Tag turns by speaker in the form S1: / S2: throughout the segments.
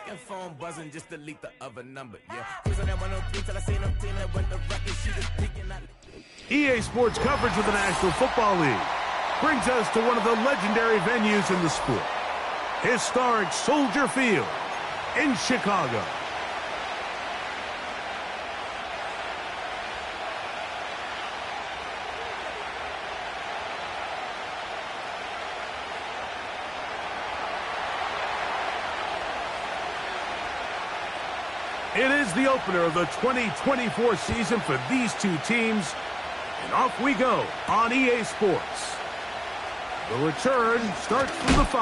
S1: Second phone buzzing, just delete the other number. Yeah. Cruising that 103 till I seen them clean up with the record. She was peeking out.
S2: EA Sports coverage of the National Football League brings us to one of the legendary venues in the sport. Historic Soldier Field in Chicago. It is the opener of the 2024 season for these two teams. And off we go on EA Sports. The return starts from the 5.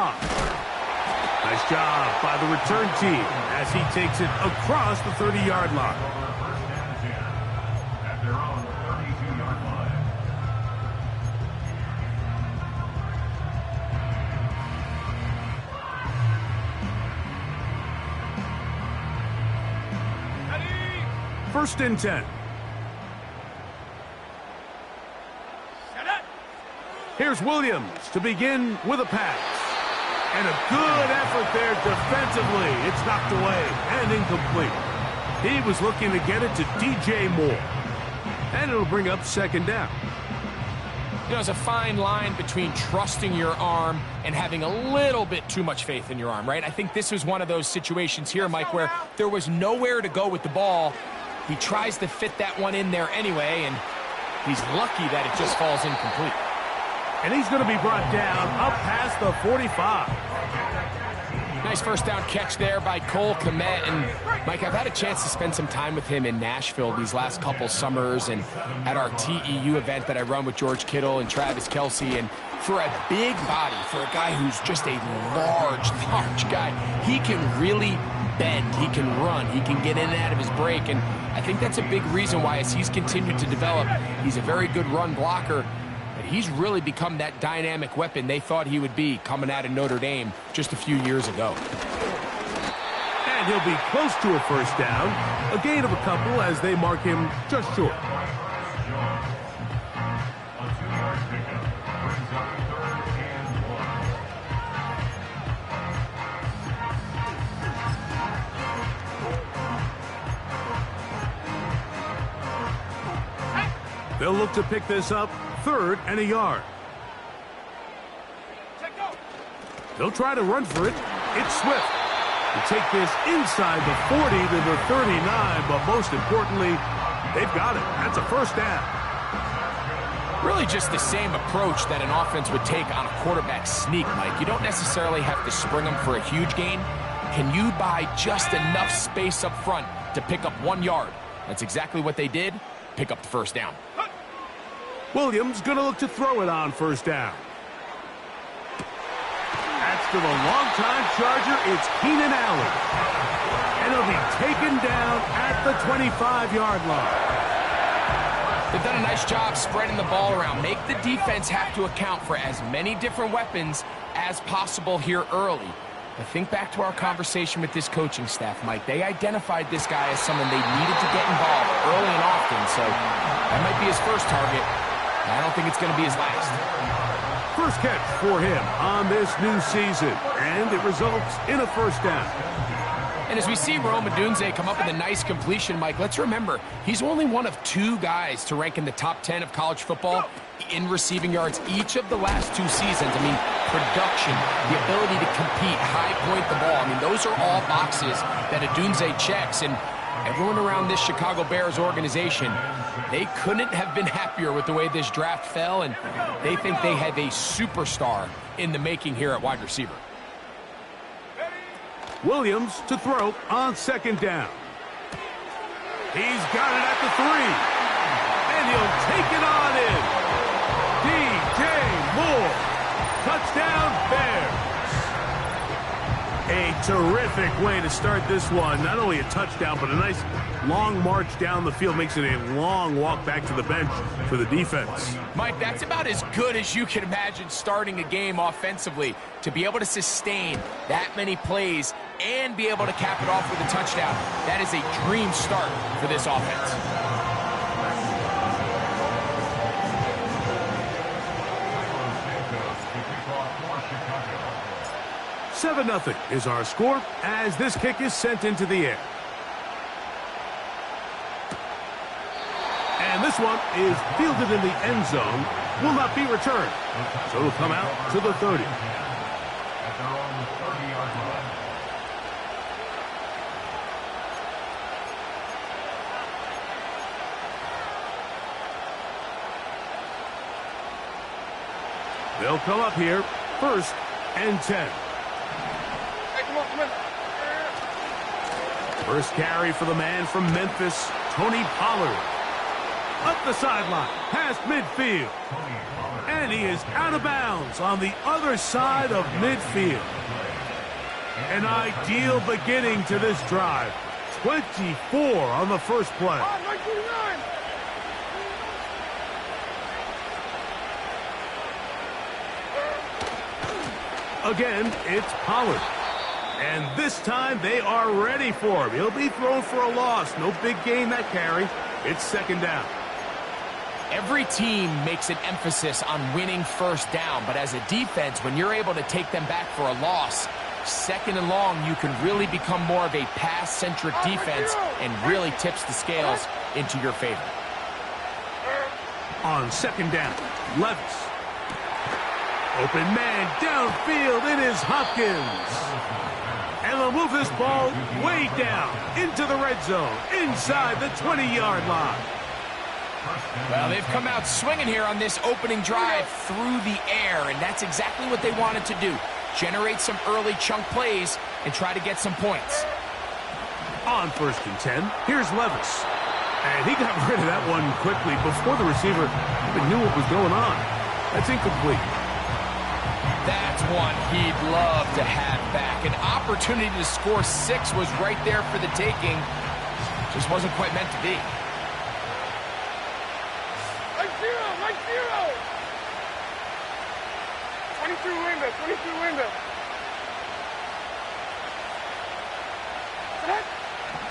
S2: Nice job by the return team as he takes it across the 30-yard line.
S3: At their own 32-yard line.
S2: First and 10. Here's Williams to begin with a pass. And a good effort there defensively. It's knocked away and incomplete. He was looking to get it to DJ Moore. And it'll bring up second down.
S4: You know, there's a fine line between trusting your arm and having a little bit too much faith in your arm, right? I think this was one of those situations here, Mike, where there was nowhere to go with the ball. He tries to fit that one in there anyway, and he's lucky that it just falls incomplete.
S2: And he's going to be brought down up past the 45.
S4: Nice first down catch there by Cole Kmet. And, Mike, I've had a chance to spend some time with him in Nashville these last couple summers and at our TEU event that I run with George Kittle and Travis Kelce. And for a big body, for a guy who's just a large guy, he can really bend, he can run, he can get in and out of his break. And I think that's a big reason why, as he's continued to develop, he's a very good run blocker. He's really become that dynamic weapon they thought he would be coming out of Notre Dame just a few years ago.
S2: And he'll be close to a first down. A gain of a couple as they mark him just short. They'll look to pick this up. 3rd and a yard. They'll try to run for it. It's Swift. To take this inside the 40 to the 39, but most importantly, they've got it. That's a first down.
S4: Really just the same approach that an offense would take on a quarterback sneak, Mike. You don't necessarily have to spring them for a huge gain. Can you buy just enough space up front to pick up 1 yard? That's exactly what they did. Pick up the first down.
S2: Williams going to look to throw it on first down. That's to the longtime Charger. It's Keenan Allen. And he'll be taken down at the 25-yard line.
S4: They've done a nice job spreading the ball around. Make the defense have to account for as many different weapons as possible here early. But think back to our conversation with this coaching staff, Mike. They identified this guy as someone they needed to get involved early and often. So that might be his first target. I don't think it's going to be his last.
S2: First catch for him on this new season, and it results in a first down.
S4: And as we see Rome Odunze come up with a nice completion, Mike, let's remember, he's only one of 2 guys to rank in the top 10 of college football in receiving yards each of the last 2 seasons. I mean, production, the ability to compete, high point the ball. I mean, those are all boxes that Odunze checks, and everyone around this Chicago Bears organization, they couldn't have been happier with the way this draft fell, and they think they have a superstar in the making here at wide receiver.
S2: Williams to throw on second down. He's got it at the 3. And he'll take it on in. DJ Moore. Touchdown, Bears. A terrific way to start this one. Not only a touchdown, but a nice long march down the field. Makes it a long walk back to the bench for the defense.
S4: Mike, that's about as good as you can imagine starting a game offensively. To be able to sustain that many plays and be able to cap it off with a touchdown, that is a dream start for this offense.
S2: 7-0 is our score as this kick is sent into the air. And this one is fielded in the end zone, will not be returned. So it'll come out to the 30.
S3: At their own 30-yard line.
S2: They'll come up here, 1st and 10. First carry for the man from Memphis, Tony Pollard. Up the sideline, past midfield. And he is out of bounds on the other side of midfield. An ideal beginning to this drive. 24 on the first play. Again, it's Pollard. And this time they are ready for him. He'll be thrown for a loss. No big gain that carry. It's 2nd down.
S4: Every team makes an emphasis on winning first down, but as a defense, when you're able to take them back for a loss, 2nd and long, you can really become more of a pass-centric defense and really tips the scales into your favor.
S2: On 2nd down, Levis. Open man downfield, it is Hopkins. And they'll move this ball way down into the red zone, inside the 20-yard line.
S4: Well, they've come out swinging here on this opening drive through the air, and that's exactly what they wanted to do. Generate some early chunk plays and try to get some points.
S2: On 1st and 10, here's Levis. And he got rid of that one quickly before the receiver even knew what was going on. That's incomplete.
S4: That's one he'd love to have back. An opportunity to score 6 was right there for the taking. Just wasn't quite meant to be.
S5: Right zero. 22 window.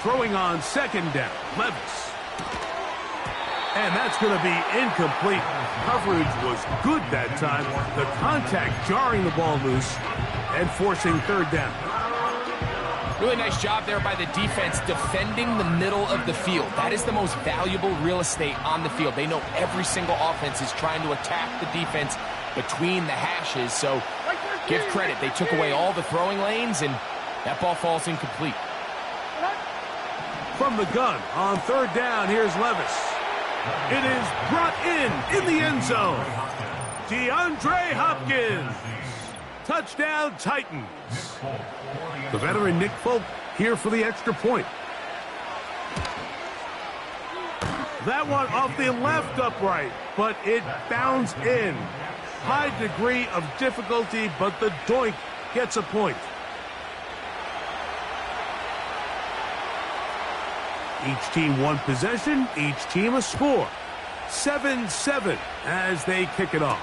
S2: Throwing on 2nd down, Levis. And that's going to be incomplete. Coverage was good that time. The contact jarring the ball loose and forcing 3rd down.
S4: Really nice job there by the defense defending the middle of the field. That is the most valuable real estate on the field. They know every single offense is trying to attack the defense between the hashes. So give credit. They took away all the throwing lanes, and that ball falls incomplete.
S2: From the gun on 3rd down, here's Levis. It is brought in the end zone. DeAndre Hopkins. Touchdown, Titans. The veteran Nick Folk here for the extra point. That one off the left upright, but it bounds in. High degree of difficulty, but the doink gets a point. Each team one possession, each team a score. 7-7 as they kick it off.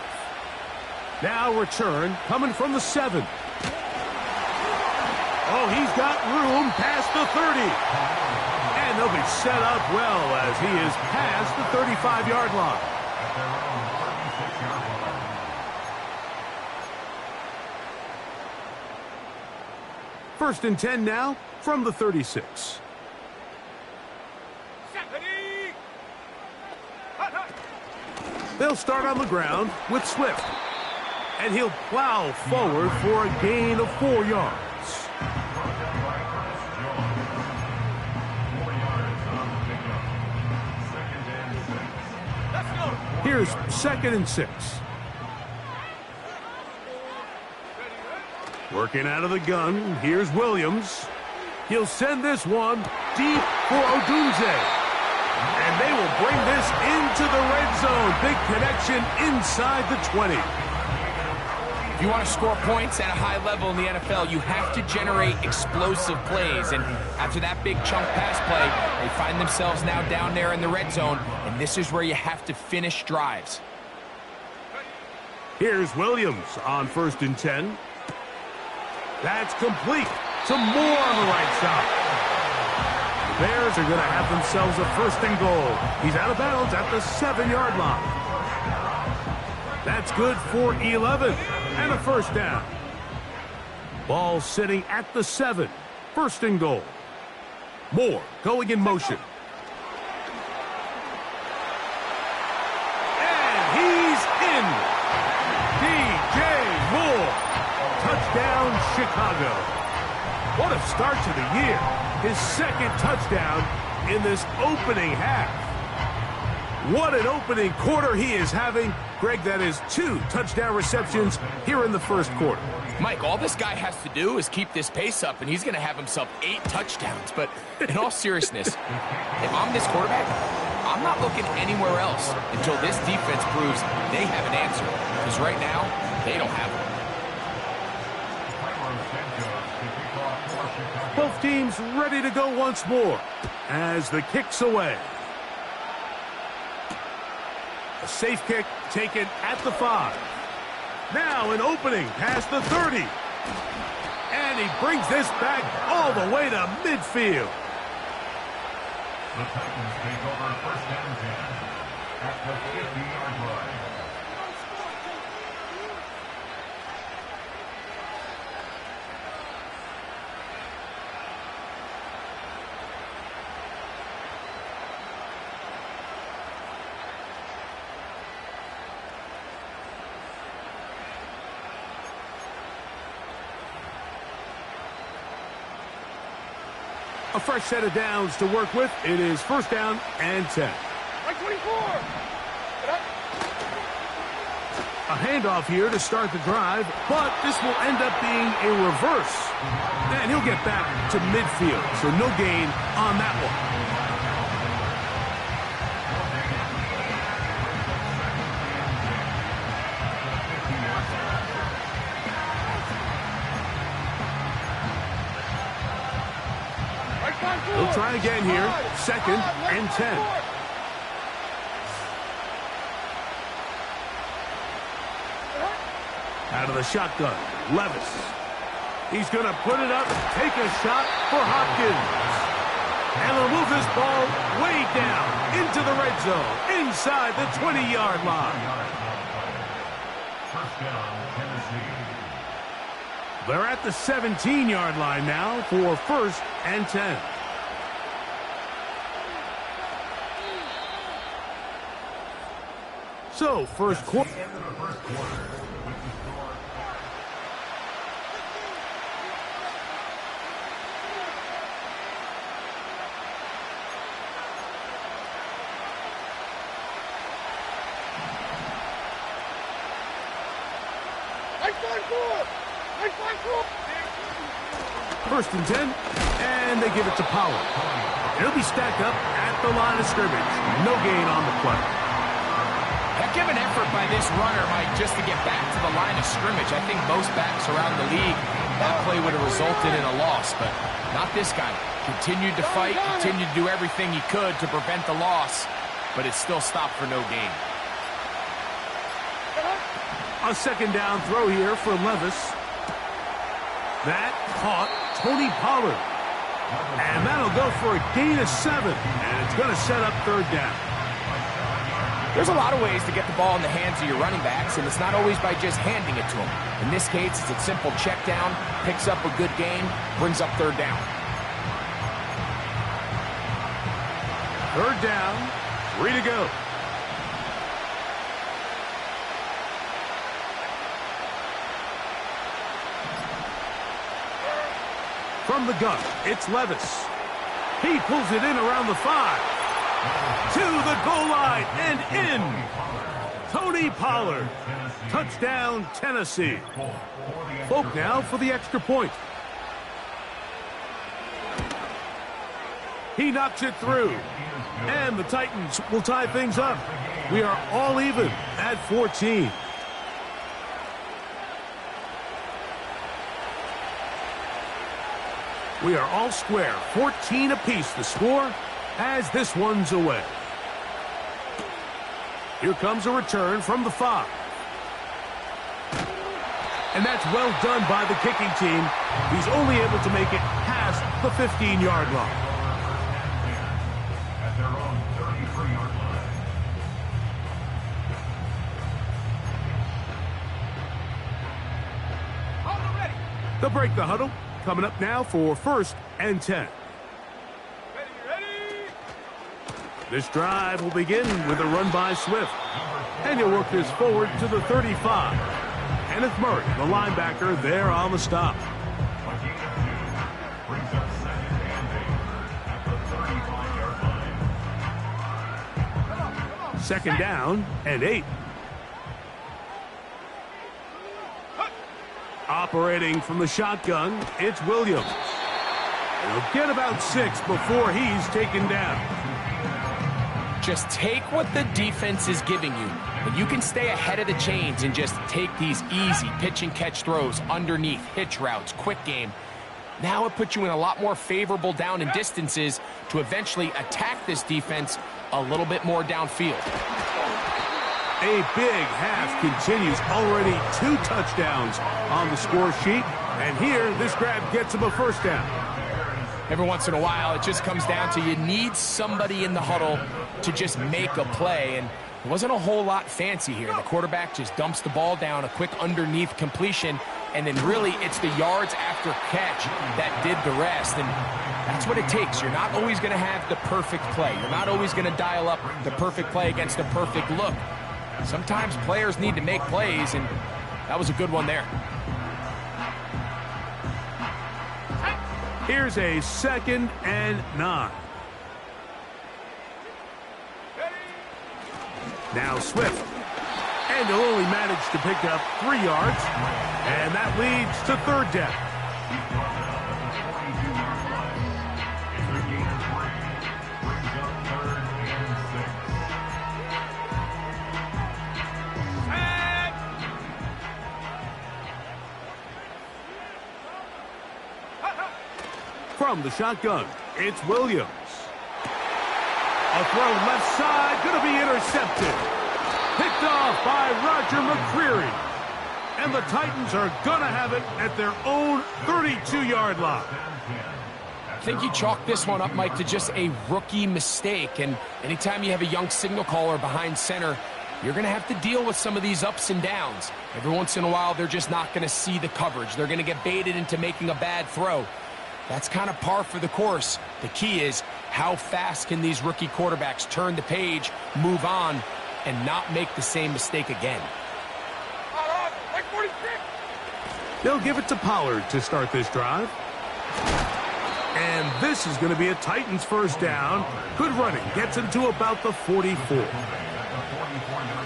S2: Now return coming from the 7. Oh, he's got room past the 30. And they'll be set up well as he is past the 35-yard line. First and 10 now from the 36. They'll start on the ground with Swift. And he'll plow forward for a gain of 4 yards. Here's 2nd and 6. Working out of the gun, here's Williams. He'll send this one deep for Odunze. And they will bring this into the red zone. Big connection inside the 20.
S4: If you want to score points at a high level in the NFL, you have to generate explosive plays. And after that big chunk pass play, they find themselves now down there in the red zone. And this is where you have to finish drives.
S2: Here's Williams on 1st and 10. That's complete. Some more on the right side. The Bears are going to have themselves a 1st and goal. He's out of bounds at the 7-yard line. That's good for 11 and a 1st down. Ball sitting at the 7. First and goal. Moore going in motion. And he's in. DJ Moore. Touchdown, Chicago. What a start to the year. His second touchdown in this opening half. What an opening quarter he is having. Greg, that is 2 touchdown receptions here in the first quarter.
S4: Mike, all this guy has to do is keep this pace up, and he's going to have himself 8 touchdowns. But in all seriousness, if I'm this quarterback, I'm not looking anywhere else until this defense proves they have an answer. Because right now, they don't have one.
S2: Both teams ready to go once more as the kick's away. A safe kick taken at the 5. Now an opening past the 30. And he brings this back all the way to midfield.
S3: The Titans take over first and 10 at the 50-yard line.
S2: A fresh set of downs to work with. It is first down and 10.
S5: Like 24.
S2: A handoff here to start the drive, but this will end up being a reverse. And he'll get back to midfield, so no gain on that one. They'll try again here. Second and 10. Out of the shotgun, Levis. He's going to put it up, take a shot for Hopkins. And they'll move this ball way down into the red zone, inside the 20-yard line.
S3: First down, Tennessee.
S2: They're at the 17-yard line now for first and 10. So, first quarter. First and 10, and they give it to Pollard. He'll be stacked up at the line of scrimmage. No gain on the play.
S4: Heck of an effort by this runner, Mike, just to get back to the line of scrimmage. I think most backs around the league, that play would have resulted in a loss, but not this guy. Continued to fight, continued to do everything he could to prevent the loss, but it still stopped for no gain.
S2: A second down throw here for Levis. That caught Tony Pollard. And that'll go for a gain of 7. And it's going to set up third down.
S4: There's a lot of ways to get the ball in the hands of your running backs, and it's not always by just handing it to them. In this case, it's a simple check down, picks up a good gain, brings up third down.
S2: Third down, 3 to go. From the gun, it's Levis. He pulls it in around the 5. To the goal line and in. Tony Pollard. Touchdown, Tennessee. Folk now for the extra point. He knocks it through. And the Titans will tie things up. We are all even at 14. We are all square, 14 apiece the score as this one's away. Here comes a return from the 5. And that's well done by the kicking team. He's only able to make it past the 15-yard line.
S3: At their own 33-yard line.
S5: Hold it ready.
S2: They'll break the huddle. Coming up now for 1st and 10. This drive will begin with a run by Swift. And he'll work this forward to the 35. Kenneth Murray, the linebacker, there on the stop.
S3: Brings up 2nd and 8 at the 35-yard line.
S2: 2nd down and 8. Operating from the shotgun, it's Williams. And he'll get about 6 before he's taken down.
S4: Just take what the defense is giving you, and you can stay ahead of the chains and just take these easy pitch and catch throws underneath, hitch routes, quick game. Now it puts you in a lot more favorable down and distances to eventually attack this defense a little bit more downfield.
S2: A big half continues. Already 2 touchdowns on the score sheet. And here, this grab gets him a 1st down.
S4: Every once in a while, it just comes down to you need somebody in the huddle to just make a play. And it wasn't a whole lot fancy here. The quarterback just dumps the ball down, a quick underneath completion, and then really it's the yards after catch that did the rest. And that's what it takes. You're not always going to have the perfect play. You're not always going to dial up the perfect play against a perfect look. Sometimes players need to make plays, and that was a good one there.
S2: Here's a 2nd and 9. Now Swift. And he'll only manage to pick up 3 yards. And that leads to 3rd down. From the shotgun, it's Williams. A throw left side, going to be intercepted. Picked off by Roger McCreary. And the Titans are going to have it at their own 32-yard line.
S4: I think you chalk this one up, Mike, to just a rookie mistake. And anytime you have a young signal caller behind center, you're going to have to deal with some of these ups and downs. Every once in a while, they're just not going to see the coverage. They're going to get baited into making a bad throw. That's kind of par for the course. The key is how fast can these rookie quarterbacks turn the page, move on, and not make the same mistake again.
S2: They'll give it to Pollard to start this drive. And this is going to be a Titans 1st down. Good running. Gets him to about the 44.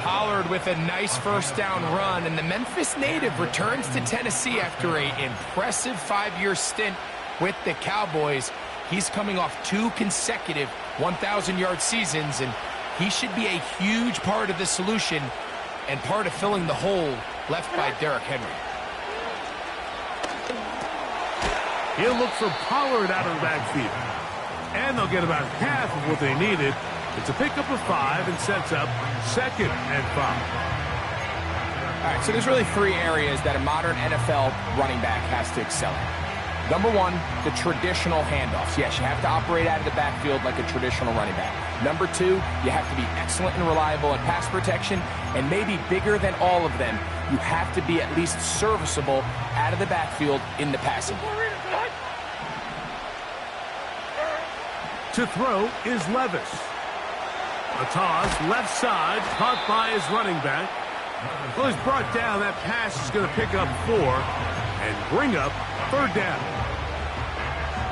S4: Pollard with a nice 1st down run, and the Memphis native returns to Tennessee after an impressive 5-year stint with the Cowboys. He's coming off 2 consecutive 1,000-yard seasons, and he should be a huge part of the solution and part of filling the hole left by Derrick Henry.
S2: He'll look for Pollard out of the backfield. And they'll get about half of what they needed. It's a pickup of 5 and sets up 2nd and 5.
S4: All right, so there's really 3 areas that a modern NFL running back has to excel at. Number 1, the traditional handoffs. Yes, you have to operate out of the backfield like a traditional running back. Number 2, you have to be excellent and reliable in pass protection, and maybe bigger than all of them, you have to be at least serviceable out of the backfield in the passing game.
S2: To throw is Levis. A toss, left side, caught by his running back. Well, he's brought down. That pass is going to pick up 4 and bring up 3rd down.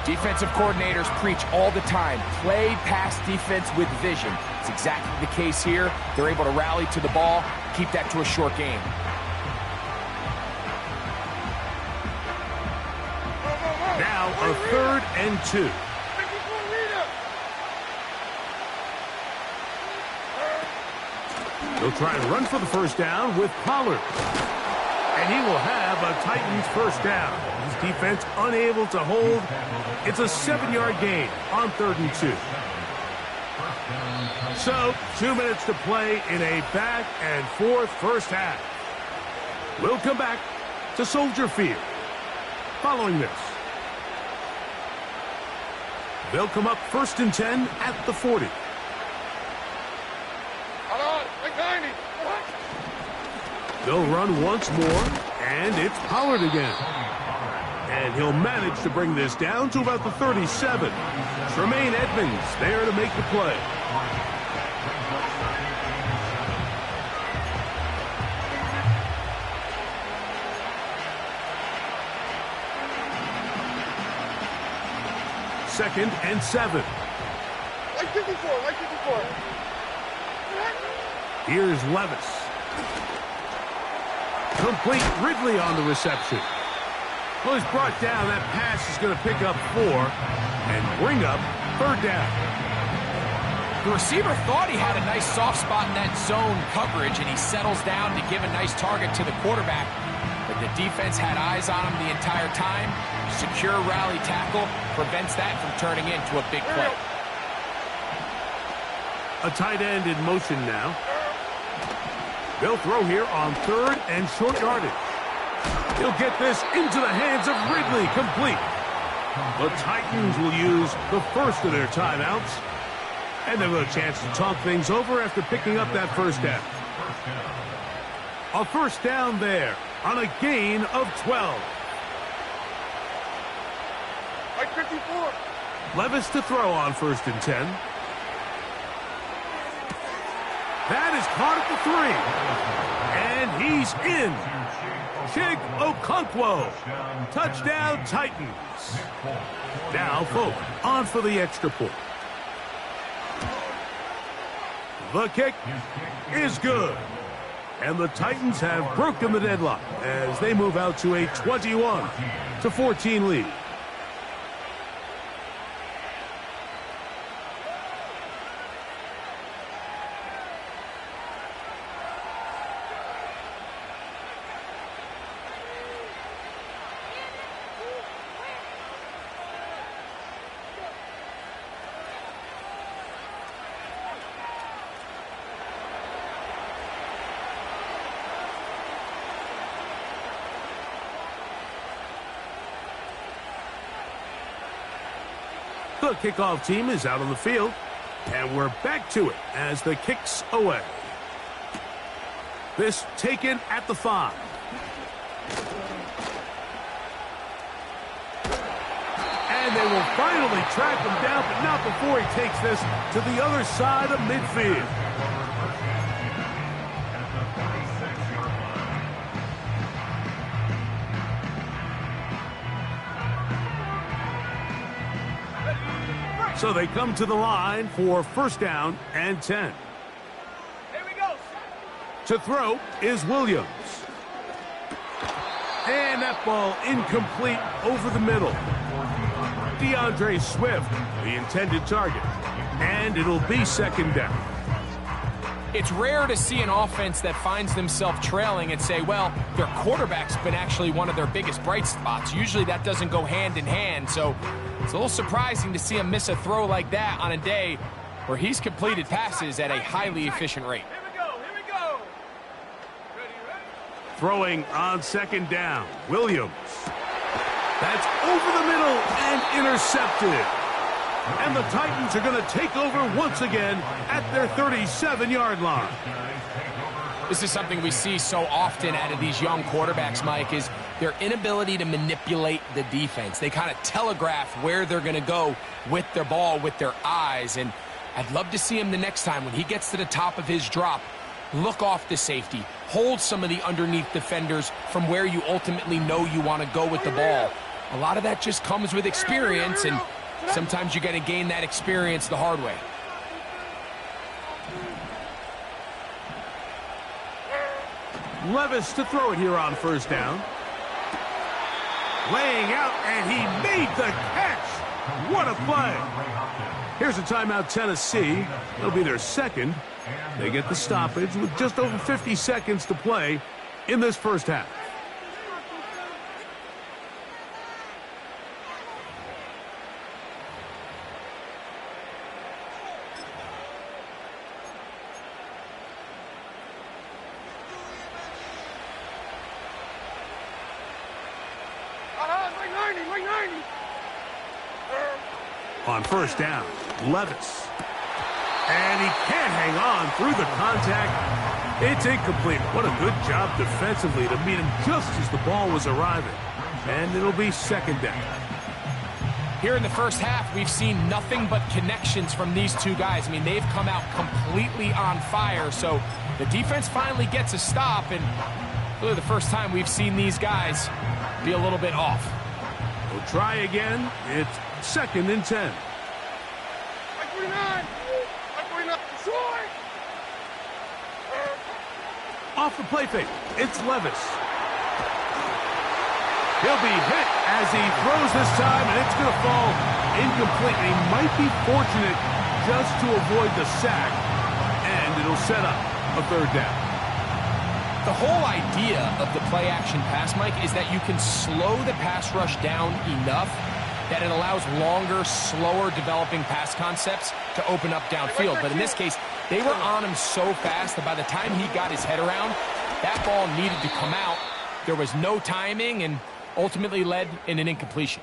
S4: Defensive coordinators preach all the time, play pass defense with vision. It's exactly the case here. They're able to rally to the ball, keep that to a short game.
S2: Now a 3rd and 2. They'll try and run for the 1st down with Pollard. And he will have a Titans 1st down. His defense unable to hold. It's a 7-yard gain on 3rd and 2. So, 2 minutes to play in a back and forth 1st half. We'll come back to Soldier Field. Following this, they'll come up 1st and 10 at the 40. They'll run once more, and it's Pollard again. And he'll manage to bring this down to about the 37. Tremaine Edmonds there to make the play. Second and 7.
S5: Like 54, like 54.
S2: Here's Levis. Complete. Ridley on the reception. Well, he's brought down. That pass is going to pick up 4 and bring up 3rd down.
S4: The receiver thought he had a nice soft spot in that zone coverage, and he settles down to give a nice target to the quarterback. But the defense had eyes on him the entire time. Secure rally tackle prevents that from turning into a big play.
S2: A tight end in motion now. They'll throw here on 3rd and short yardage. He'll get this into the hands of Ridley, complete. The Titans will use the first of their timeouts. And they'll have a chance to talk things over after picking up that first down. A first down there on a gain of 12.
S5: Like 54.
S2: Levis to throw on 1st and 10. That is caught at the 3. And he's in. Chig Okonkwo. Touchdown Titans. Now Folk on for the extra point. The kick is good. And the Titans have broken the deadlock as they move out to a 21-14 lead. The kickoff team is out on the field, and we're back to it as the kick's away. This taken at the 5. And they will finally track him down, but not before he takes this to the other side of midfield. So they come to the line for 1st down and 10.
S5: Here we go.
S2: To throw is Williams. And that ball incomplete over the middle. DeAndre Swift, the intended target. And it'll be 2nd down.
S4: It's rare to see an offense that finds themselves trailing and say, well, their quarterback's been actually one of their biggest bright spots. Usually that doesn't go hand in hand, so it's a little surprising to see him miss a throw like that on a day where he's completed passes at a highly efficient rate.
S5: Here we go, here we go. Ready?
S2: Throwing on 2nd down, Williams. That's over the middle and intercepted. And the Titans are going to take over once again at their 37-yard line.
S4: This is something we see so often out of these young quarterbacks, Mike, is their inability to manipulate the defense. They kind of telegraph where they're going to go with their ball, with their eyes. And I'd love to see him the next time when he gets to the top of his drop, look off the safety, hold some of the underneath defenders from where you ultimately know you want to go with the ball. A lot of that just comes with experience, and sometimes you got to gain that experience the hard way.
S2: Levis to throw it here on 1st down. Laying out, and he made the catch. What a play. Here's a timeout, Tennessee. It'll be their 2nd. They get the stoppage with just over 50 seconds to play in this first half.
S5: Like 90.
S2: On 1st down, Levis. And he can't hang on through the contact. It's incomplete. What a good job defensively to meet him just as the ball was arriving. And it'll be second down.
S4: Here in the first half, we've seen nothing but connections from these two guys. I mean, they've come out completely on fire, so the defense finally gets a stop, and really the first time we've seen these guys be a little bit off.
S2: We'll try again. It's second and 10.
S5: 49. 49. Short.
S2: Off the play fake, it's Levis. He'll be hit as he throws this time, and it's going to fall incomplete. And he might be fortunate just to avoid the sack, and it'll set up a third down.
S4: The whole idea of the play-action pass, Mike, is that you can slow the pass rush down enough that it allows longer, slower developing pass concepts to open up downfield. But in this case, they were on him so fast that by the time he got his head around, that ball needed to come out. There was no timing and ultimately led in an incompletion.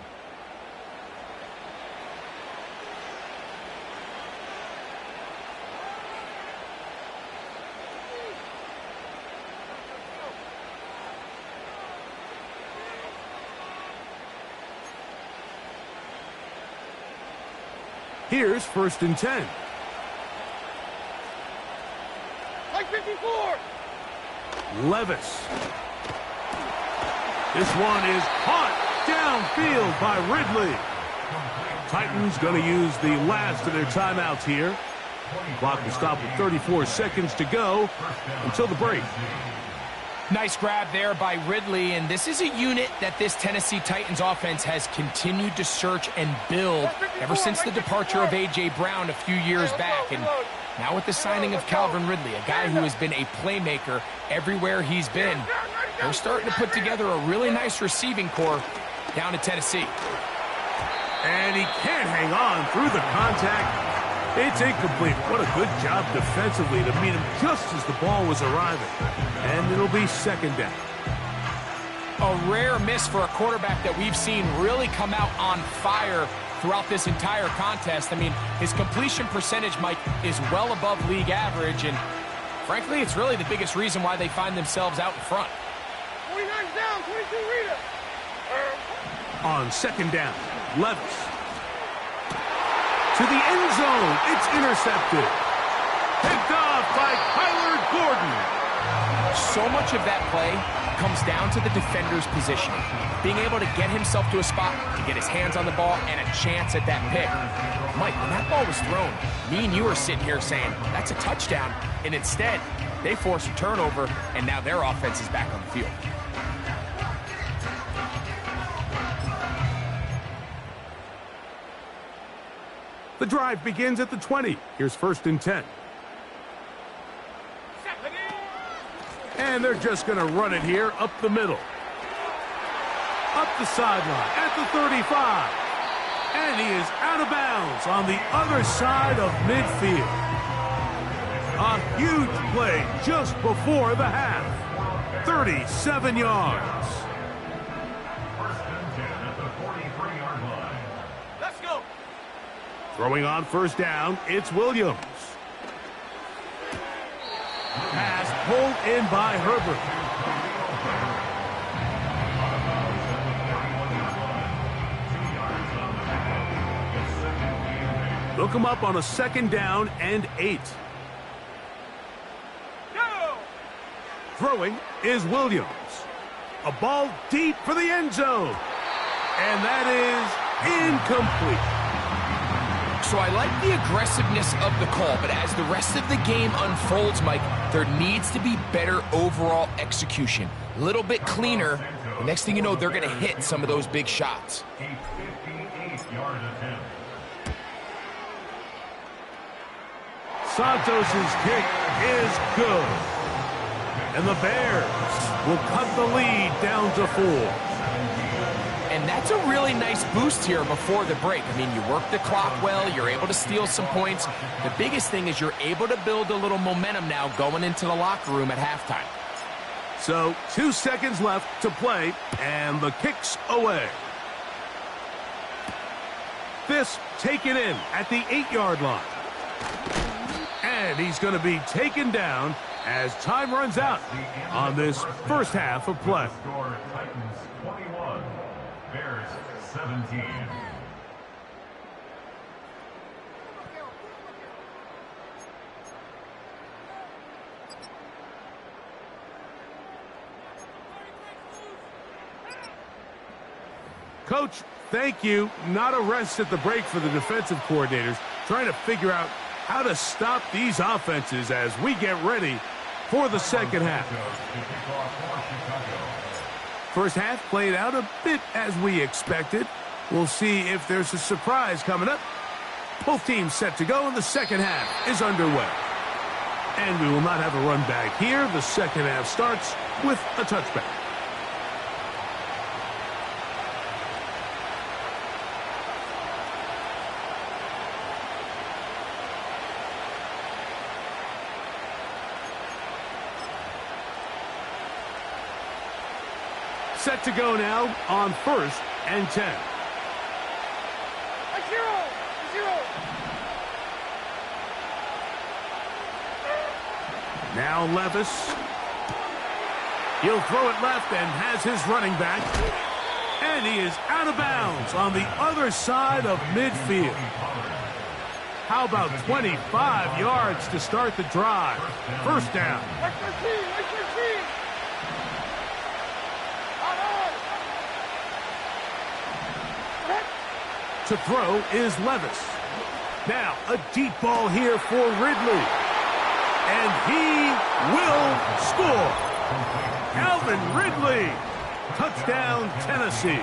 S2: Here's first and 10.
S5: Like 54.
S2: Levis. This one is caught downfield by Ridley. Titans going to use the last of their timeouts here. Clock will stop with 34 seconds to go until the break.
S4: Nice grab there by Ridley, and this is a unit that this Tennessee Titans offense has continued to search and build ever since the departure of A.J. Brown a few years back. And now with the signing of Calvin Ridley, a guy who has been a playmaker everywhere he's been, they're starting to put together a really nice receiving core down in Tennessee.
S2: And he can't hang on through the contact. It's incomplete. What a good job defensively to meet him just as the ball was arriving. And it'll be second down.
S4: A rare miss for a quarterback that we've seen really come out on fire throughout this entire contest. I mean, his completion percentage, Mike, is well above league average, and frankly, it's really the biggest reason why they find themselves out in front.
S5: 49's down, 22 Rita.
S2: On second down, Levis. To the end zone, it's intercepted. Picked off by Kyler Gordon.
S4: So much of that play comes down to the defender's positioning. Being able to get himself to a spot, to get his hands on the ball, and a chance at that pick. Mike, when that ball was thrown, me and you were sitting here saying, that's a touchdown. And instead, they force a turnover, and now their offense is back on the field.
S2: The drive begins at the 20. Here's first and 10. And they're just going to run it here up the middle. Up the sideline at the 35. And he is out of bounds on the other side of midfield. A huge play just before the half. 37 yards.
S3: First and 10 at the 43-yard line.
S5: Let's go.
S2: Throwing on first down, it's Williams. Pass pulled in by Herbert. Look him up on a second down and 8.
S5: Go.
S2: Throwing is Williams. A ball deep for the end zone. And that is incomplete.
S4: So I like the aggressiveness of the call, but as the rest of the game unfolds, Mike, there needs to be better overall execution. A little bit cleaner. The next thing you know, they're going to hit some of those big shots.
S3: A 58-yard attempt.
S2: Santos' kick is good. And the Bears will cut the lead down to 4.
S4: And that's a really nice boost here before the break. I mean, you work the clock well, you're able to steal some points. The biggest thing is you're able to build a little momentum now going into the locker room at halftime.
S2: So 2 seconds left to play, and the kick's away. This taken in at the 8-yard line. And he's going to be taken down as time runs out on this first half of play.
S3: Score Titans 21, Bears 17.
S2: Coach, thank you. Not a rest at the break for the defensive coordinators, trying to figure out how to stop these offenses as we get ready for the second half. First half played out a bit as we expected. We'll see if there's a surprise coming up. Both teams set to go, and the second half is underway. And we will not have a run back here. The second half starts with a touchback. Set to go now on 1st and 10.
S5: Zero.
S2: Now Levis. He'll throw it left and has his running back. And he is out of bounds on the other side of midfield. How about 25 yards to start the drive? First down.
S5: Like 13.
S2: To throw is Levis. Now a deep ball here for Ridley. And he will score. Calvin Ridley. Touchdown, Tennessee.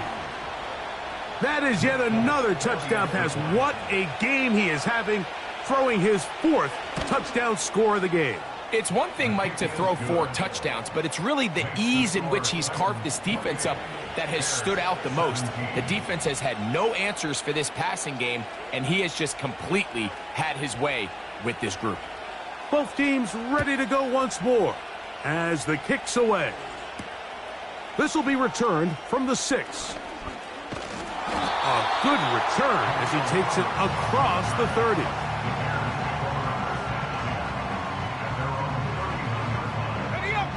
S2: That is yet another touchdown pass. What a game he is having, throwing his 4th touchdown score of the game.
S4: It's one thing, Mike, to throw 4 touchdowns, but it's really the ease in which he's carved this defense up that has stood out the most. The defense has had no answers for this passing game, and he has just completely had his way with this group.
S2: Both teams ready to go once more as the kick's away. This will be returned from the 6. A good return as he takes it across the 30.
S5: Ready up.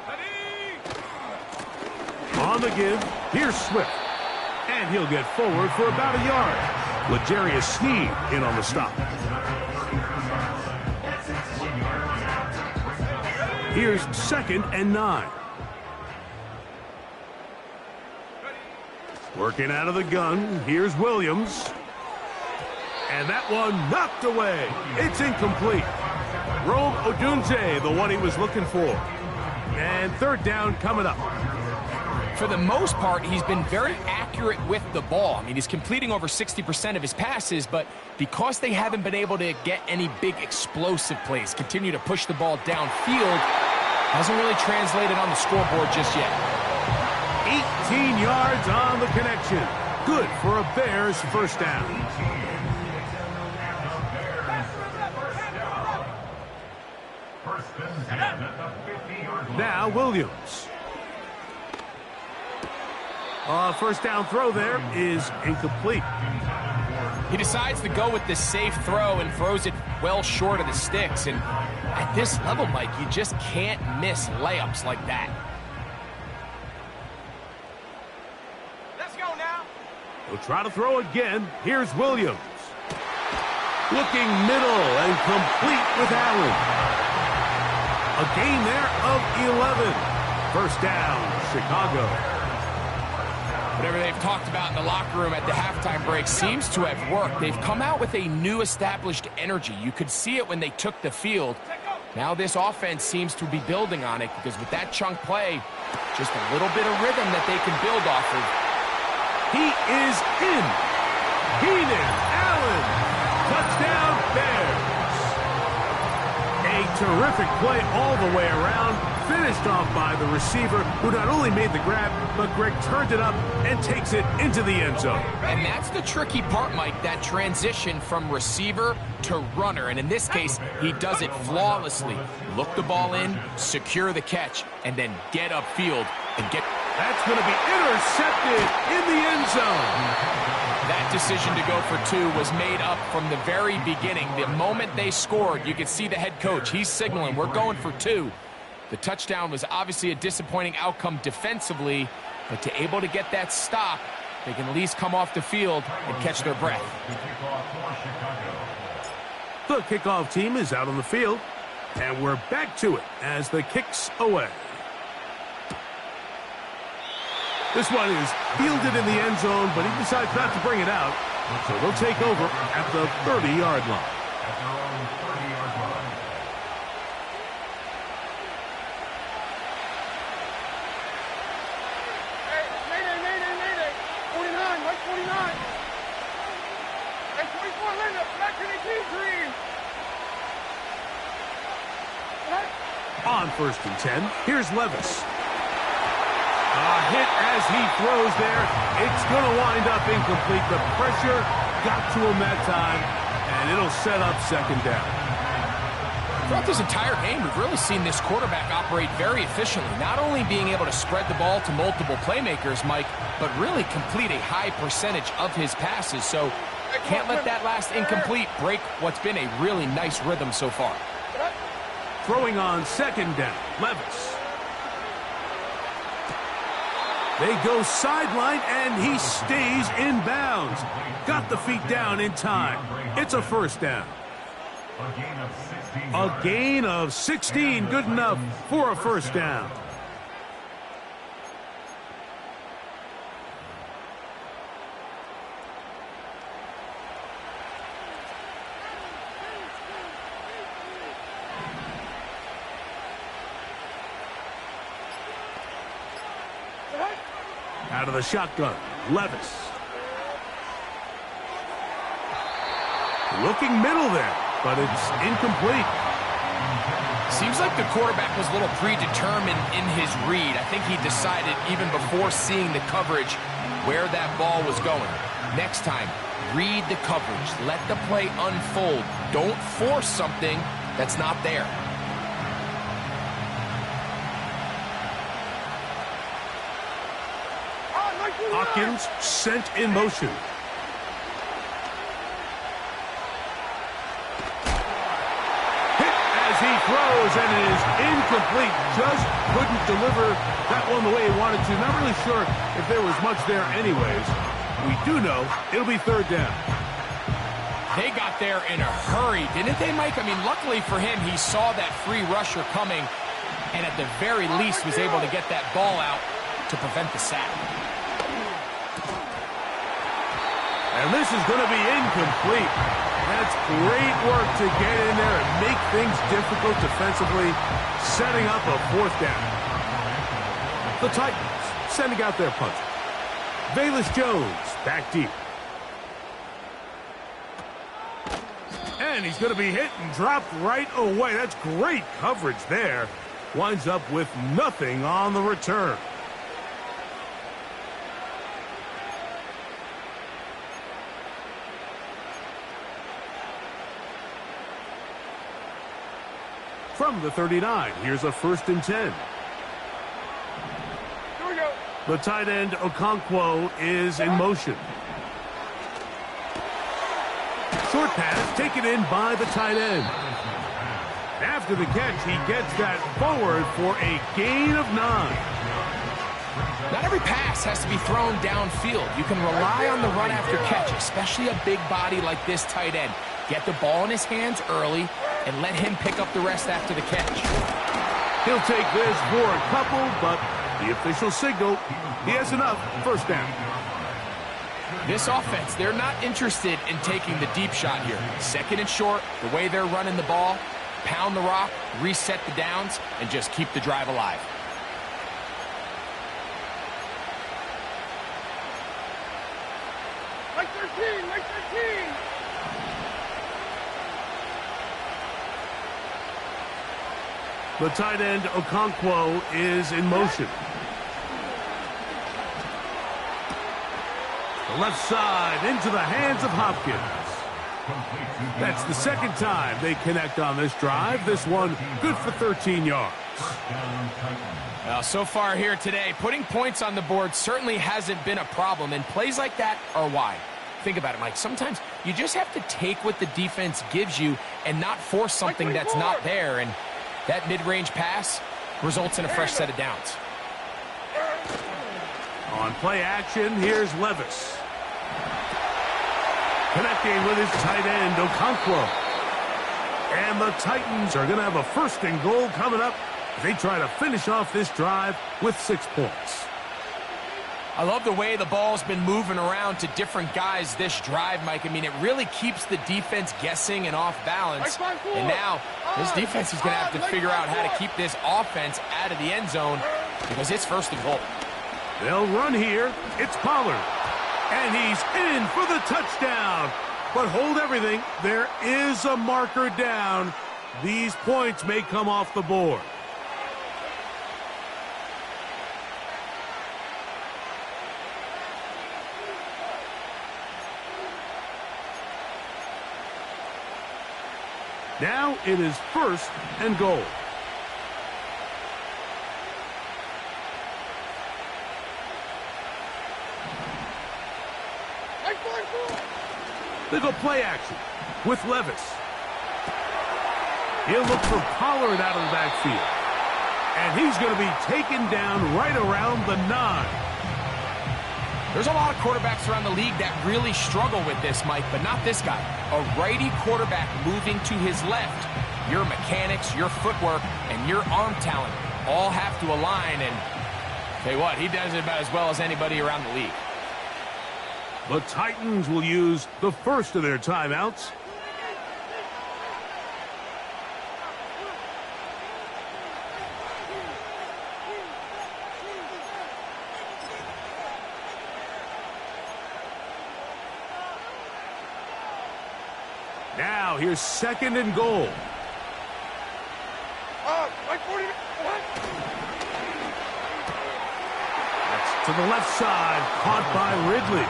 S5: Ready.
S2: On the give, here's Swift. And he'll get forward for about a yard. L'Jarius Sneed in on the stop. Here's 2nd and 9. Working out of the gun, here's Williams. And that one knocked away. It's incomplete. Rome Odunze, the one he was looking for. And 3rd down coming up.
S4: For the most part, he's been very accurate with the ball. I mean, he's completing over 60% of his passes, but because they haven't been able to get any big explosive plays, continue to push the ball downfield, hasn't really translated on the scoreboard just yet.
S2: 18 yards on the connection. Good for a Bears first down. Now Williams. First down throw there is incomplete.
S4: He decides to go with the safe throw and throws it well short of the sticks. And at this level, Mike, you just can't miss layups like that.
S5: Let's go now.
S2: He'll try to throw again. Here's Williams. Looking middle and complete with Allen. A gain there of 11. First down, Chicago.
S4: Whatever they've talked about in the locker room at the halftime break seems to have worked. They've come out with a new established energy. You could see it when they took the field. Now this offense seems to be building on it because with that chunk play, just a little bit of rhythm that they can build off of.
S2: He is in. Keenan Allen. Touchdown Bears. A terrific play all the way around. Finished off by the receiver, who not only made the grab, but Greg turned it up and takes it into the end zone.
S4: And that's the tricky part, Mike, that transition from receiver to runner. And in this case, he does it flawlessly. Look the ball in, secure the catch, and then get upfield and get...
S2: That's going to be intercepted in the end zone.
S4: That decision to go for 2 was made up from the very beginning. The moment they scored, you could see the head coach. He's signaling, we're going for 2. The touchdown was obviously a disappointing outcome defensively, but to able to get that stop, they can at least come off the field and catch their breath.
S2: The kickoff team is out on the field, and we're back to it as the kick's away. This one is fielded in the end zone, but he decides not to bring it out, so they'll take over at the 30-yard line.
S3: At their own 30-yard line.
S5: Hey, mayday. 49, Mike 49. Hey, 24, Linda, back to the team green.
S2: On 1st and 10, here's Levis. A hit as he throws there. It's going to wind up incomplete. The pressure got to him that time, and it'll set up 2nd down.
S4: Throughout this entire game, we've really seen this quarterback operate very efficiently, not only being able to spread the ball to multiple playmakers, Mike, but really complete a high percentage of his passes. So can't let that last incomplete break what's been a really nice rhythm so far.
S2: Throwing on 2nd down, Levis. They go sideline, and he stays in bounds. Got the feet down in time. It's a 1st down. A gain of 16, good enough for a 1st down. Out of the shotgun, Levis. Looking middle there, but it's incomplete.
S4: Seems like the quarterback was a little predetermined in his read. I think he decided even before seeing the coverage where that ball was going. Next time, read the coverage. Let the play unfold. Don't force something that's not there.
S2: Hopkins sent in motion. Hit as he throws, and it is incomplete. Just couldn't deliver that one the way he wanted to. Not really sure if there was much there anyways. We do know it'll be 3rd down.
S4: They got there in a hurry, didn't they, Mike? I mean, luckily for him, he saw that free rusher coming, and at the very least was able to get that ball out to prevent the sack.
S2: And this is going to be incomplete. That's great work to get in there and make things difficult defensively, setting up a 4th down. The Titans sending out their punter. Velus Jones back deep. And he's going to be hit and dropped right away. That's great coverage there. Winds up with nothing on the return. From the 39, here's a 1st and 10.
S5: Here we go.
S2: The tight end, Okonkwo, is in motion. Short pass taken in by the tight end. After the catch, he gets that forward for a gain of 9.
S4: Not every pass has to be thrown downfield. You can rely on the run after catch, especially a big body like this tight end. Get the ball in his hands early and let him pick up the rest after the catch.
S2: He'll take this for a couple, but the official signal, he has enough. 1st down.
S4: This offense, they're not interested in taking the deep shot here. 2nd and short, the way they're running the ball, pound the rock, reset the downs, and just keep the drive alive.
S5: Mike 13, Mike 13.
S2: The tight end, Okonkwo, is in motion. The left side into the hands of Hopkins. That's the 2nd time they connect on this drive. This one good for 13 yards.
S4: Well, so far here today, putting points on the board certainly hasn't been a problem, and plays like that are why. Think about it, Mike. Sometimes you just have to take what the defense gives you and not force something that's not there, and that mid-range pass results in a fresh set of downs.
S2: On play action, here's Levis. Connecting with his tight end, Okonkwo. And the Titans are going to have a 1st and goal coming up. They try to finish off this drive with 6 points.
S4: I love the way the ball's been moving around to different guys this drive, Mike. I mean, it really keeps the defense guessing and off balance. And now this defense is going to have to figure out how to keep this offense out of the end zone because it's 1st and goal.
S2: They'll run here. It's Pollard. And he's in for the touchdown. But hold everything. There is a marker down. These points may come off the board. Now it is 1st and goal. They go play action with Levis. He'll look for Pollard out of the backfield. And he's going to be taken down right around the 9.
S4: There's a lot of quarterbacks around the league that really struggle with this, Mike, but not this guy. A righty quarterback moving to his left. Your mechanics, your footwork, and your arm talent all have to align. And tell you what, he does it about as well as anybody around the league.
S2: The Titans will use the 1st of their timeouts. Now here's 2nd and goal. That's to the left side, caught by Ridley.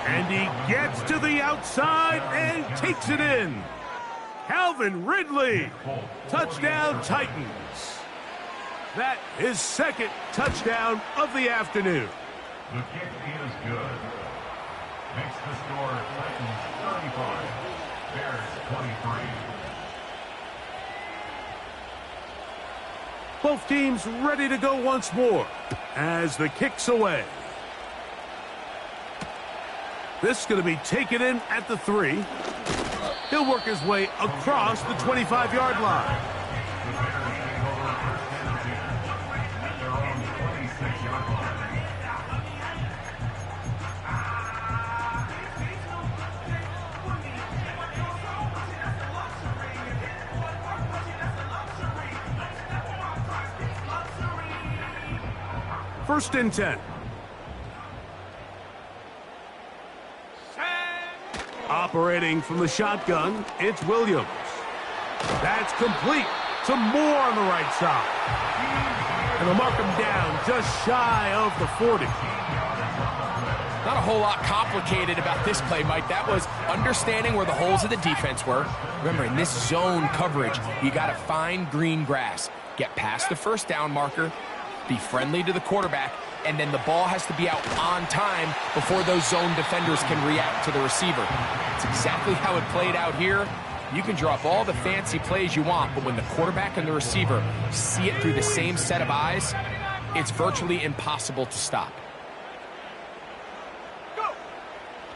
S2: And he gets to the outside and takes it in. Calvin Ridley. Touchdown, Titans. That is 2nd touchdown of the afternoon.
S3: The kick is good. Makes the score Titans 35, Bears 23.
S2: Both teams ready to go once more as the kick's away. This is going to be taken in at the 3. He'll work his way across the 25-yard line. First and 10. Operating from the shotgun, it's Williams. That's complete to Moore on the right side. And they'll mark him down just shy of the 40.
S4: Not a whole lot complicated about this play, Mike. That was understanding where the holes of the defense were. Remember, in this zone coverage, you got to find green grass. Get past the 1st down marker, be friendly to the quarterback, and then the ball has to be out on time before those zone defenders can react to the receiver. It's exactly how it played out here. You can draw up all the fancy plays you want, but when the quarterback and the receiver see it through the same set of eyes, it's virtually impossible to stop.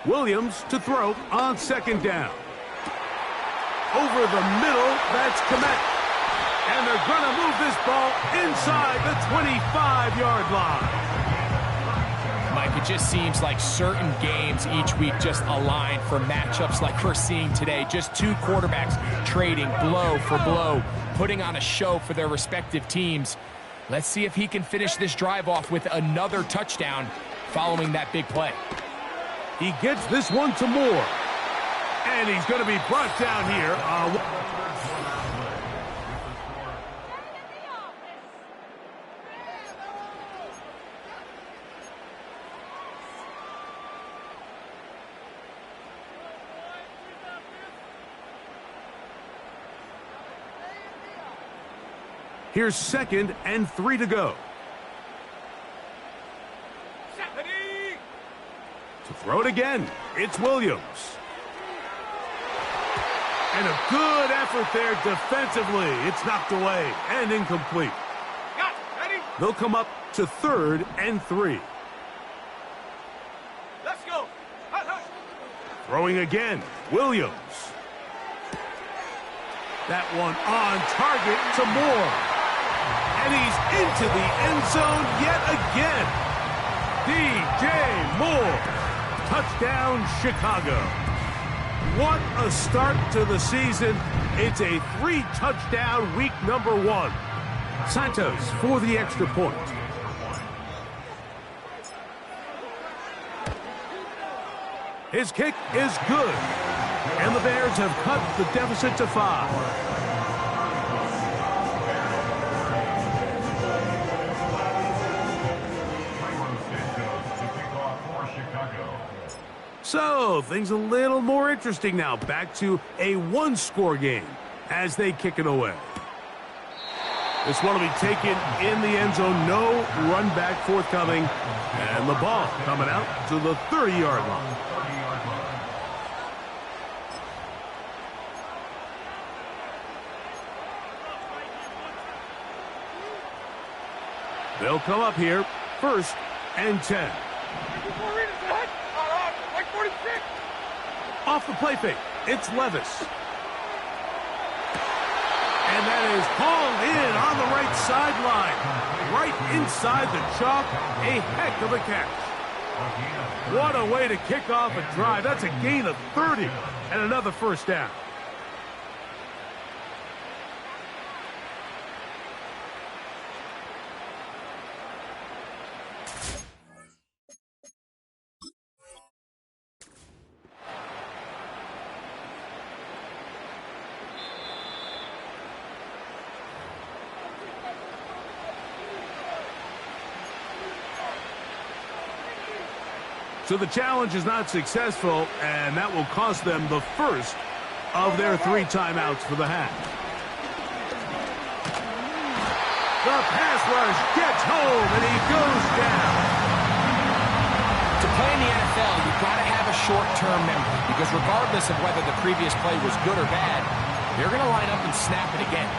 S2: Williams to throw on 2nd down. Over the middle, that's Kmet. And they're going to move this ball inside the 25-yard line.
S4: Mike, it just seems like certain games each week just align for matchups like we're seeing today. Just 2 quarterbacks trading blow for blow, putting on a show for their respective teams. Let's see if he can finish this drive off with another touchdown following that big play.
S2: He gets this one to Moore. And he's going to be brought down here. Here's 2nd and 3 to go. To throw it again, it's Williams. And a good effort there defensively. It's knocked away and incomplete. They'll come up to 3rd and 3.
S5: Let's go. Hut, hut.
S2: Throwing again, Williams. That one on target to Moore. And he's into the end zone yet again. DJ Moore. Touchdown, Chicago. What a start to the season. It's a 3-touchdown week number 1. Santos for the extra point. His kick is good. And the Bears have cut the deficit to 5. So, things a little more interesting now. Back to a 1-score game as they kick it away. This one will be taken in the end zone. No run back forthcoming. And the ball coming out to the 30-yard line. They'll come up here, 1st and 10. Off the play fake, it's Levis. And that is hauled in on the right sideline. Right inside the chalk, a heck of a catch. What a way to kick off a drive. That's a gain of 30 and another 1st down. So the challenge is not successful, and that will cost them the 1st of their 3 timeouts for the half. The pass rush gets home, and he goes down.
S4: To play in the NFL, you've got to have a short-term memory, because regardless of whether the previous play was good or bad, they're going to line up and snap it again.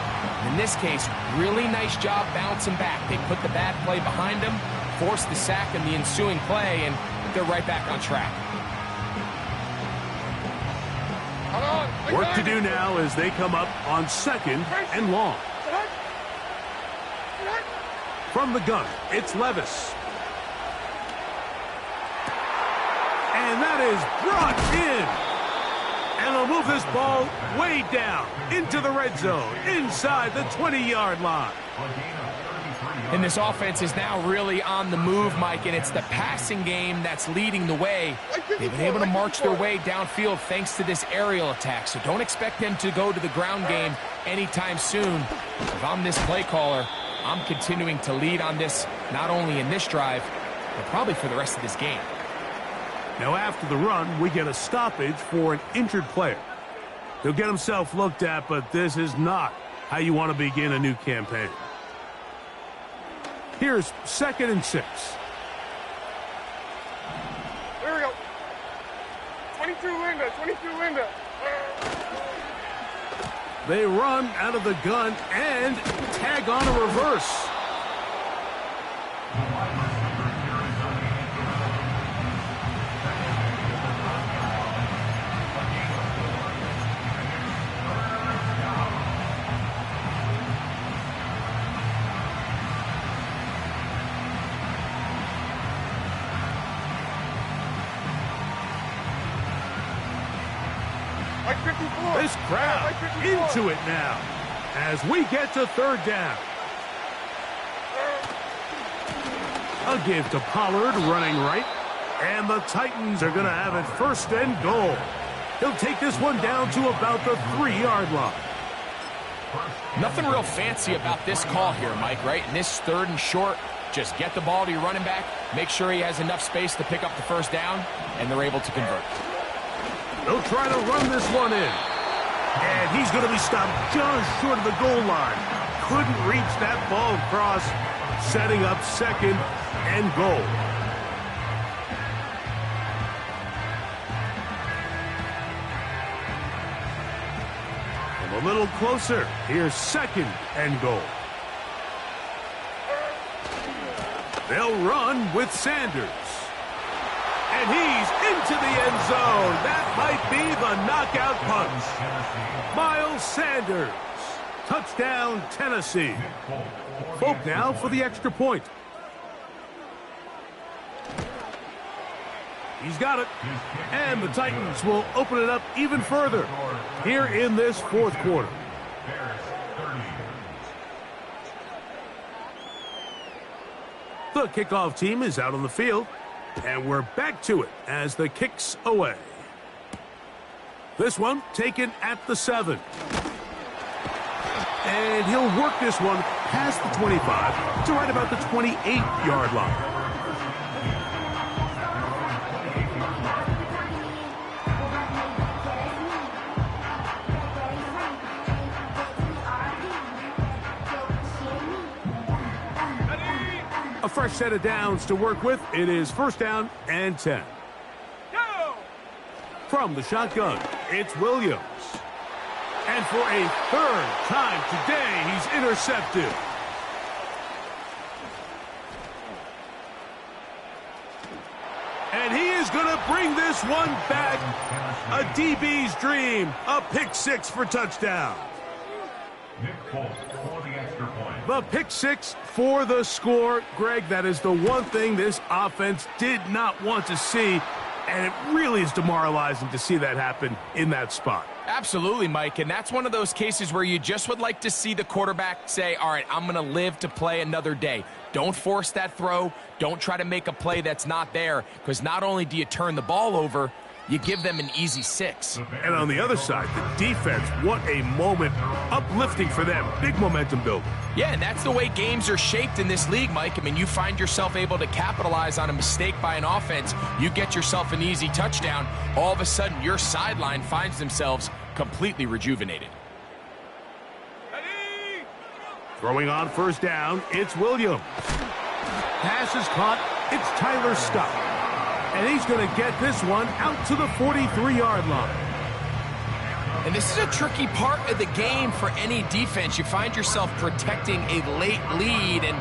S4: In this case, really nice job bouncing back. They put the bad play behind them, forced the sack in the ensuing play, and they're right back on track.
S2: Work to do now as they come up on 2nd and long. From the gun, it's Levis. And that is brought in. And they'll move this ball way down into the red zone, inside the 20-yard line.
S4: And this offense is now really on the move, Mike, and it's the passing game that's leading the way. They've been able to march their way downfield thanks to this aerial attack, so don't expect them to go to the ground game anytime soon. If I'm this play caller, I'm continuing to lead on this, not only in this drive, but probably for the rest of this game.
S2: Now after the run, we get a stoppage for an injured player. He'll get himself looked at, but this is not how you want to begin a new campaign. Here's 2nd and 6.
S5: There we go. 22 Linda, 22 Linda.
S2: They run out of the gun and tag on a reverse. This crowd into it now as we get to 3rd down. A give to Pollard running right. And the Titans are going to have it 1st and goal. He'll take this one down to about the 3-yard line.
S4: Nothing real fancy about this call here, Mike, right? In this 3rd and short, just get the ball to your running back, make sure he has enough space to pick up the 1st down, and they're able to convert.
S2: They'll try to run this one in. And he's going to be stopped just short of the goal line. Couldn't reach that ball across, setting up 2nd and goal. A little closer. Here's 2nd and goal. They'll run with Sanders. And he's into the end zone. That might be the knockout punch. Miles Sanders. Touchdown, Tennessee. Folk now for the extra point. He's got it. And the Titans will open it up even further here in this fourth quarter. The kickoff team is out on the field, and we're back to it as the kick's away. This one taken at the 7. And he'll work this one past the 25 to right about the 28-yard line. A fresh set of downs to work with. It is first down and 10.
S5: Go!
S2: From the shotgun, it's Williams. And for a third time today, he's intercepted. And he is going to bring this one back. A DB's dream. A pick 6 for touchdown.
S3: Nick Folk for the extra point.
S2: The pick 6 for the score. Greg, that is the one thing this offense did not want to see, and it really is demoralizing to see that happen in that spot.
S4: Absolutely, Mike, and that's one of those cases where you just would like to see the quarterback say, all right, I'm going to live to play another day. Don't force that throw. Don't try to make a play that's not there, because not only do you turn the ball over, you give them an easy 6.
S2: And on the other side, the defense, what a moment. Uplifting for them. Big momentum building.
S4: Yeah, and that's the way games are shaped in this league, Mike. I mean, you find yourself able to capitalize on a mistake by an offense. You get yourself an easy touchdown. All of a sudden, your sideline finds themselves completely rejuvenated.
S5: Ready?
S2: Throwing on first down, it's Williams. Pass is caught. It's Tyler Scott. And he's going to get this one out to the 43-yard line.
S4: And this is a tricky part of the game for any defense. You find yourself protecting a late lead, and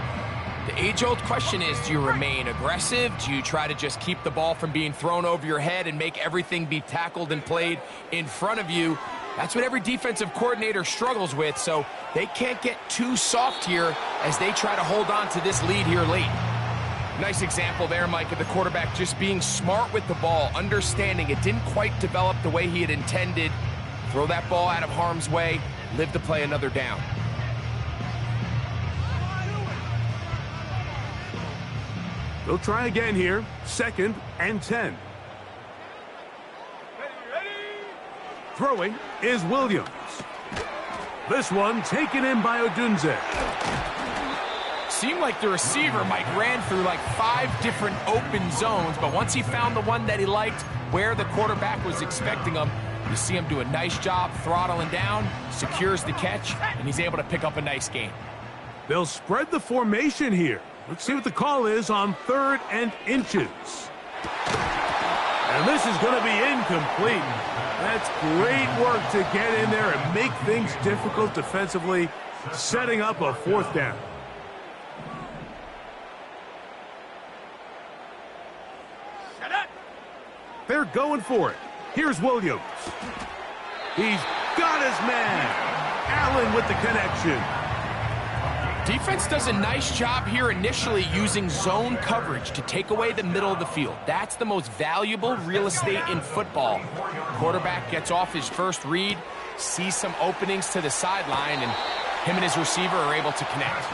S4: the age-old question is, do you remain aggressive? Do you try to just keep the ball from being thrown over your head and make everything be tackled and played in front of you? That's what every defensive coordinator struggles with, so they can't get too soft here as they try to hold on to this lead here late. Nice example there, Mike, of the quarterback just being smart with the ball, understanding it didn't quite develop the way he had intended. Throw that ball out of harm's way, live to play another down.
S2: They'll try again here, 2nd and 10.
S5: Ready?
S2: Throwing is Williams. This one taken in by Odunze.
S4: Seemed like the receiver, Mike, ran through like 5 different open zones, but once he found the one that he liked, where the quarterback was expecting him, you see him do a nice job throttling down, secures the catch, and he's able to pick up a nice gain.
S2: They'll spread the formation here. Let's see what the call is on 3rd and inches. And this is going to be incomplete. That's great work to get in there and make things difficult defensively, setting up a 4th down. They're going for it. Here's Williams. He's got his man. Allen with the connection.
S4: Defense does a nice job here initially using zone coverage to take away the middle of the field. That's the most valuable real estate in football. Quarterback gets off his first read, sees some openings to the sideline, and him and his receiver are able to connect.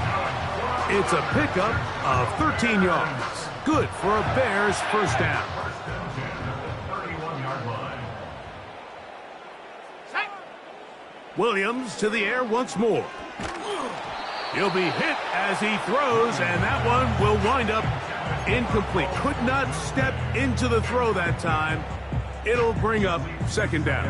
S2: It's a pickup of 13 yards. Good for a Bears first down. Williams to the air once more. He'll be hit as he throws, and that one will wind up incomplete. Could not step into the throw that time. It'll bring up 2nd down.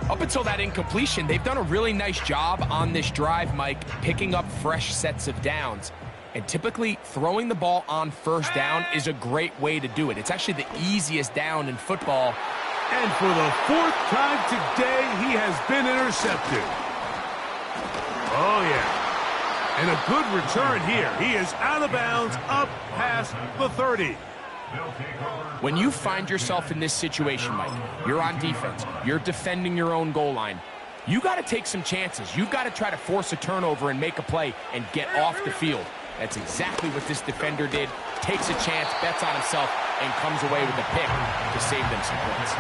S4: Up until that incompletion, they've done a really nice job on this drive, Mike, picking up fresh sets of downs. And typically, throwing the ball on first down is a great way to do it. It's actually the easiest down in football.
S2: And for the 4th time today, he has been intercepted. Oh, yeah. And a good return here. He is out of bounds up past the 30.
S4: When you find yourself in this situation, Mike, you're on defense, you're defending your own goal line, you got to take some chances. You've got to try to force a turnover and make a play and get off the field. That's exactly what this defender did. Takes a chance, bets on himself, and comes away with a pick to save them some points.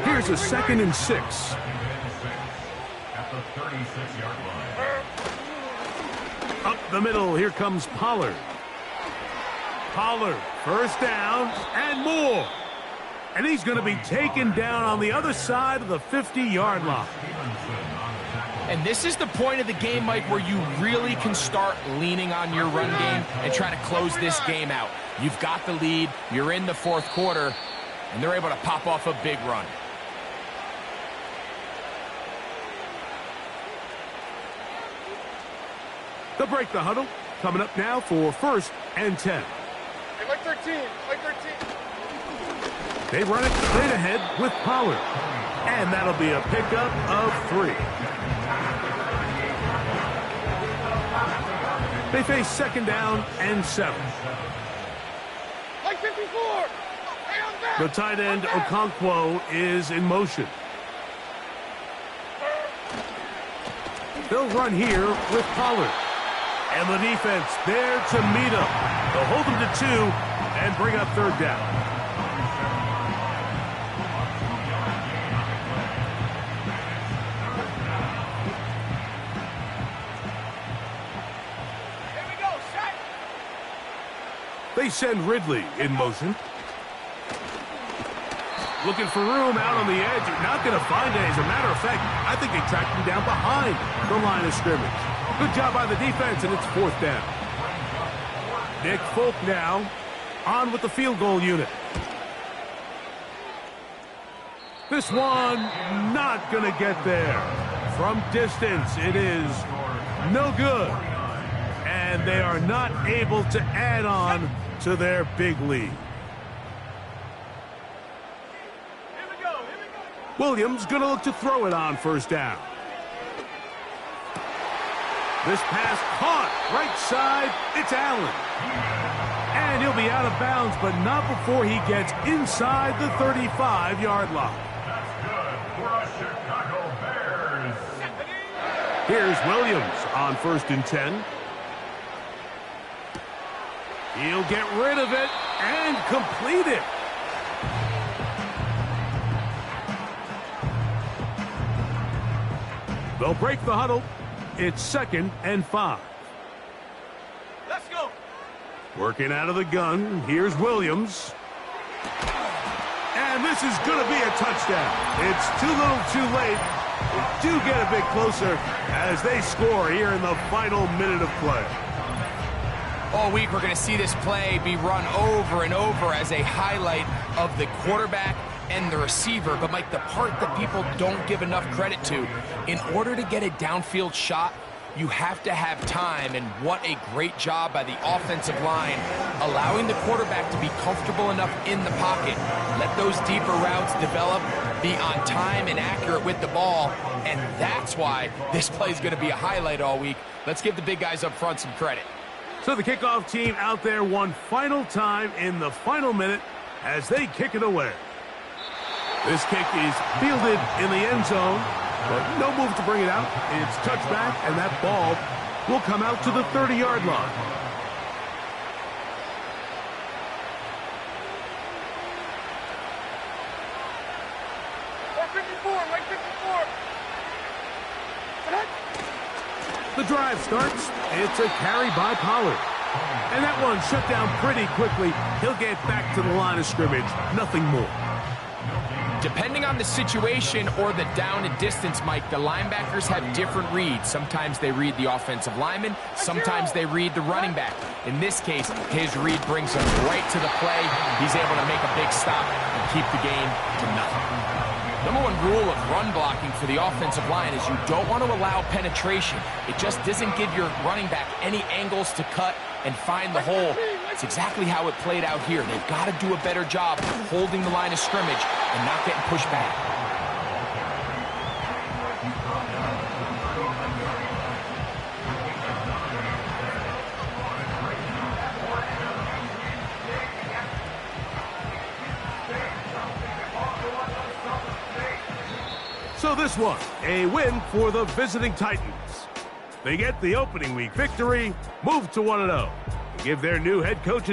S2: Here's a 2nd and 6.
S3: At the 36-yard line.
S2: Up the middle, here comes Pollard. Pollard, first down and more. And he's going to be taken down on the other side of the 50-yard line.
S4: And this is the point of the game, Mike, where you really can start leaning on your run game and try to close this game out. You've got the lead, you're in the 4th quarter, and they're able to pop off a big run.
S2: They'll break the huddle. Coming up now for 1st and 10.
S5: Hey, Mike 13. Mike 13.
S2: They run it straight ahead with Pollard. And that'll be a pickup of 3. They face 2nd down and 7.
S5: Mike 54. Hey, on that.
S2: The tight end, Okonkwo, is in motion. They'll run here with Pollard. And the defense there to meet him. They'll hold him to 2 and bring up 3rd down. They send Ridley in motion. Looking for room out on the edge. You're not going to find it. As a matter of fact, I think they tracked him down behind the line of scrimmage. Good job by the defense, and it's 4th down. Nick Folk now on with the field goal unit. This one not going to get there. From distance, it is no good. And they are not able to add on to their big lead. Williams going to look to throw it on 1st down. This pass caught right side. It's Allen. And he'll be out of bounds, but not before he gets inside the 35-yard line.
S3: That's good for us Chicago Bears.
S2: Here's Williams on 1st and 10. He'll get rid of it and complete it. They'll break the huddle. It's 2nd and 5.
S5: Let's go.
S2: Working out of the gun. Here's Williams. And this is going to be a touchdown. It's too little too late. They do get a bit closer as they score here in the final minute of play.
S4: All week, we're going to see this play be run over and over as a highlight of the quarterback and the receiver. But, Mike, the part that people don't give enough credit to, in order to get a downfield shot, you have to have time, and what a great job by the offensive line, allowing the quarterback to be comfortable enough in the pocket, let those deeper routes develop, be on time and accurate with the ball, and that's why this play is going to be a highlight all week. Let's give the big guys up front some credit.
S2: So the kickoff team out there one final time in the final minute as they kick it away. This kick is fielded in the end zone, but no move to bring it out. It's touchback, and that ball will come out to the 30-yard line.
S5: Mike 54.
S2: The drive starts. It's a carry by Pollard. And that one shut down pretty quickly. He'll get back to the line of scrimmage. Nothing more.
S4: Depending on the situation or the down and distance, Mike, the linebackers have different reads. Sometimes they read the offensive lineman. Sometimes they read the running back. In this case, his read brings him right to the play. He's able to make a big stop and keep the game to nothing. Number one rule of run blocking for the offensive line is you don't want to allow penetration. It just doesn't give your running back any angles to cut and find the hole. It's exactly how it played out here. They've got to do a better job holding the line of scrimmage and not getting pushed back.
S2: So this one, a win for the visiting Titans. They get the opening week victory, move to 1-0, and give their new head coach a